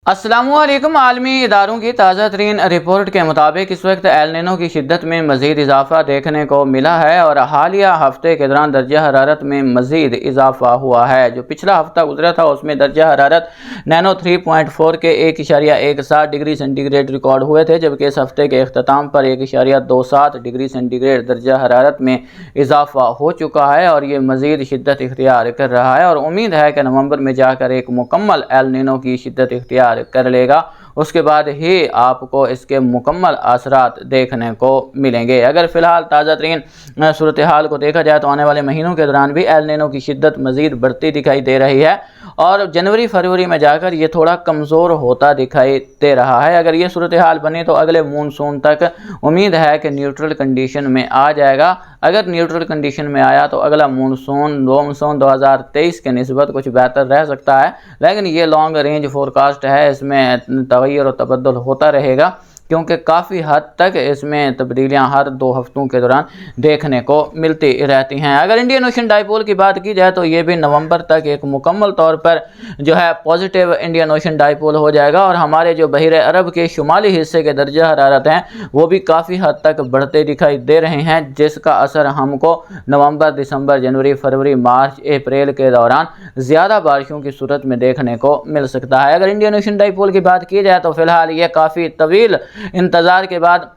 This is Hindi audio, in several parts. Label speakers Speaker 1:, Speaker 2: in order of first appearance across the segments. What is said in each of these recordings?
Speaker 1: अस्सलामुअलैकुम। आलमी इदारों की ताज़ा तरीन रिपोर्ट के मुताबिक इस वक्त एल नीनो की शिद्दत में मज़ीद इजाफा देखने को मिला है और हालिया हफ्ते के दौरान दर्जा हरारत में मज़ीद इजाफा हुआ है। जो पिछला हफ्ता गुजरा था उसमें दर्जा हरारत नैनो 3.4 के 1.17 डिग्री सेंटीग्रेड रिकॉर्ड हुए थे, जबकि इस हफ्ते के अख्ताम पर 1.27 डिग्री सेंटीग्रेड दर्जा हरारत में इजाफा हो चुका है और ये मज़ीद शिद्दत इख्तियार कर रहा है और उम्मीद है कि नवंबर में जाकर एक मुकम्मल एल नीनो की शिद्दत इख्तियार कर लेगा। उसके बाद ही आपको इसके मुकम्मल असरात देखने को मिलेंगे। अगर फ़िलहाल ताज़ा तरीन सूरत हाल को देखा जाए तो आने वाले महीनों के दौरान भी एल नीनो की शिद्दत मज़ीद बढ़ती दिखाई दे रही है और जनवरी फरवरी में जाकर ये थोड़ा कमज़ोर होता दिखाई दे रहा है। अगर ये सूरत हाल बनी तो अगले मानसून तक उम्मीद है कि न्यूट्रल कंडीशन में आ जाएगा। अगर न्यूट्रल कंडीशन में आया तो अगला मानसून 2023 के निस्बत कुछ बेहतर रह सकता है, लेकिन ये लॉन्ग रेंज फोरकास्ट है, इसमें तगय्युर और तबद्दुल होता रहेगा क्योंकि काफ़ी हद तक इसमें तब्दीलियां हर 2 हफ्तों के दौरान देखने को मिलती रहती हैं। अगर इंडियन ओशन डाइपोल की बात की जाए तो ये भी नवंबर तक एक मुकम्मल तौर पर जो है पॉजिटिव इंडियन ओशन डाइपोल हो जाएगा और हमारे जो बहिरे अरब के शुमाली हिस्से के दर्जा हरारत हैं वो भी काफ़ी हद तक बढ़ते दिखाई दे रहे हैं, जिसका असर हमको नवंबर, दिसंबर, जनवरी, फरवरी, मार्च, अप्रैल के दौरान ज़्यादा बारिशों की सूरत में देखने को मिल सकता है। अगर इंडियन ओशन डाइपोल की बात की जाए तो फिलहाल ये काफ़ी तवील इंतज़ार के बाद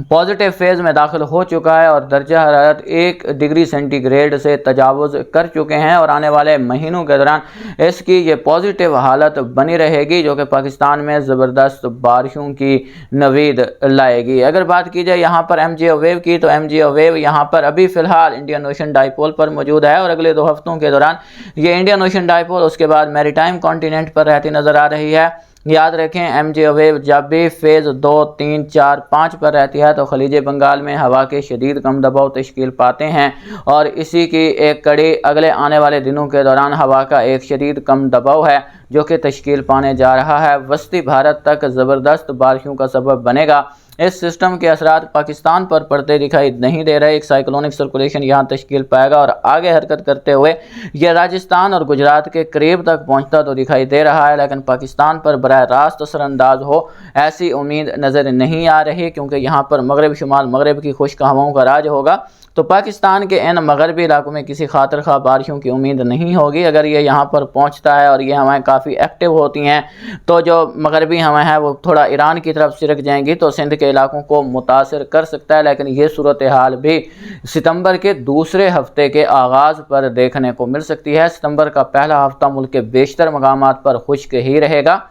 Speaker 1: पॉजिटिव फेज़ में दाखिल हो चुका है और दर्जा हरारत 1 डिग्री सेंटीग्रेड से तजावुज़ कर चुके हैं और आने वाले महीनों के दौरान इसकी ये पॉजिटिव हालत बनी रहेगी जो कि पाकिस्तान में ज़बरदस्त बारिशों की नवीद लाएगी। अगर बात की जाए यहाँ पर MGO वेव की तो MGO वेव यहाँ पर अभी फ़िलहाल इंडियन ओशन डाइपोल पर मौजूद है और अगले 2 हफ्तों के दौरान ये इंडियन ओशन डाइपोल उसके बाद मैरीटाइम कॉन्टिनेंट पर रहती नज़र आ रही है। याद रखें MGO वेव जब भी फेज़ 2, 3, 4, 5 पर रहती है तो खलीज बंगाल में हवा के शदीद कम दबाव तश्कील पाते हैं और इसी की एक कड़ी अगले आने वाले दिनों के दौरान हवा का एक शदीद कम दबाव है जो कि तश्कील पाने जा रहा है, वस्ती भारत तक ज़बरदस्त बारिशों का सबब बनेगा। इस सिस्टम के असरात पाकिस्तान पर पड़ते दिखाई नहीं दे रहे। एक साइक्लोनिक सर्कुलेशन यहाँ तश्कील पाएगा और आगे हरकत करते हुए यह राजस्थान और गुजरात के करीब तक पहुँचता तो दिखाई दे रहा है, लेकिन पाकिस्तान पर बराह रास्त असरअंदाज हो ऐसी उम्मीद नज़र नहीं आ रही क्योंकि यहाँ पर मगरब शुमाल मगरब की खुश्क हवाओं का राज होगा तो पाकिस्तान के इन मगरबी इलाकों में किसी खातिर खा बारिशों की उम्मीद नहीं होगी। अगर ये यहाँ पर पहुँचता है और ये हवाएं काफ़ी एक्टिव होती हैं तो जो मगरबी हवाएं हैं वो थोड़ा ईरान की तरफ सिरक जाएंगी तो सिंध के इलाकों को मुतासिर कर सकता है, लेकिन ये सूरत हाल भी सितंबर के दूसरे हफ्ते के आगाज़ पर देखने को मिल सकती है। सितंबर का पहला हफ्ता मुल्क के बेशतर मकामात पर खुश्क ही रहेगा।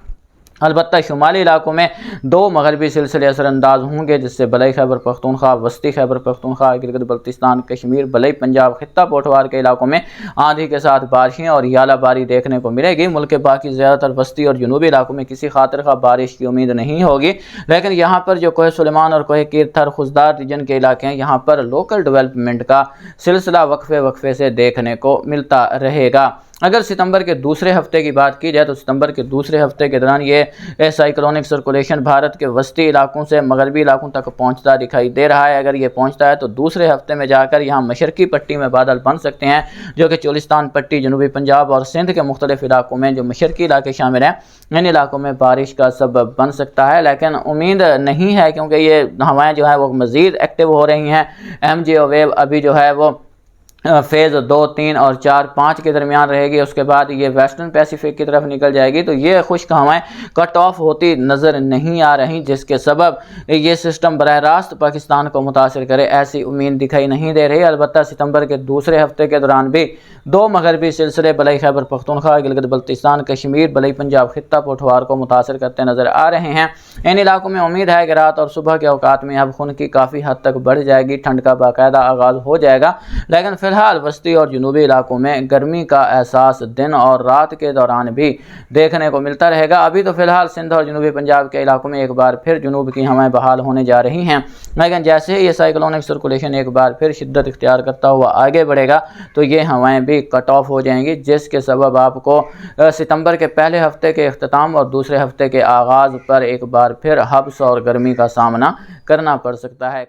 Speaker 1: अलबत्ता शुमाली इलाकों में 2 मगरबी सिलसिले असरअंदाज होंगे जिससे बलई खैबर पख्तूनख्वा, वस्ती खैबर पख्तूनख्वा, गिलगित बल्तिस्तान, कश्मीर, बलई पंजाब, खित्ता पोठवार के इलाकों में आंधी के साथ बारिशें और यालाबारी देखने को मिलेगी। मुल्क के बाकी ज़्यादातर वस्ती और जनूबी इलाकों में किसी खातिर खा बारिश की उम्मीद नहीं होगी, लेकिन यहाँ पर जो कोह सुलेमान और कोह कीर थर खुशदार रीजन के इलाके हैं यहाँ पर लोकल डेवलपमेंट का सिलसिला वक्फे से देखने को मिलता रहेगा। अगर सितंबर के दूसरे हफ्ते की बात की जाए तो सितंबर के दूसरे हफ्ते के दौरान ये साइक्लोनिक सर्कुलेशन भारत के वस्ती इलाकों से मगरबी इलाकों तक पहुंचता दिखाई दे रहा है। अगर ये पहुंचता है तो दूसरे हफ्ते में जाकर यहाँ मशरकी पट्टी में बादल बन सकते हैं जो कि चोलिस्तान पट्टी, जनूबी पंजाब और सिंध के मुख्तलिफ इलाकों में जो मशरकी इलाके शामिल हैं इन इलाकों में बारिश का सबब बन सकता है, लेकिन उम्मीद नहीं है क्योंकि ये हवाएँ जो है वो मज़ीद एक्टिव हो रही हैं। MGO वेव अभी जो है वो फेज़ 2, 3 और 4, 5 के दरमियान रहेगी, उसके बाद ये वेस्टर्न पैसिफिक की तरफ निकल जाएगी तो ये खुश्क हवाएं कट ऑफ होती नज़र नहीं आ रही, जिसके सबब ये सिस्टम बराह रास्त पाकिस्तान को मुतासिर करे ऐसी उम्मीद दिखाई नहीं दे रही। अलबत्ता सितंबर के दूसरे हफ्ते के दौरान भी 2 मगरबी सिलसिले बलई खैबर पख्तूनख्वा, गिलगित बल्तिस्तान, कश्मीर, बलई पंजाब, खित्ता पोठवार को मुतासिर करते नज़र आ रहे हैं। इन इलाकों में उम्मीद है कि रात और सुबह के औकात में अब खुन की काफ़ी हद तक बढ़ जाएगी, ठंड का बाकायदा आगाज़ हो जाएगा, लेकिन फिलहाल वस्ती और जनूबी इलाकों में गर्मी का एहसास दिन और रात के दौरान भी देखने को मिलता रहेगा। अभी तो फिलहाल सिंध और जनूबी पंजाब के इलाकों में एक बार फिर जनूब की हवाएं बहाल होने जा रही हैं, लेकिन जैसे ही ये साइक्लोनिक सर्कुलेशन एक बार फिर शिद्दत इख्तियार करता हुआ आगे बढ़ेगा तो ये हवाएं भी कट ऑफ हो जाएंगी, जिसके सबब आपको सितंबर के पहले हफ्ते के अख्ताम और दूसरे हफ्ते के आगाज़ पर एक बार फिर हब्स और गर्मी का सामना करना पड़ सकता है।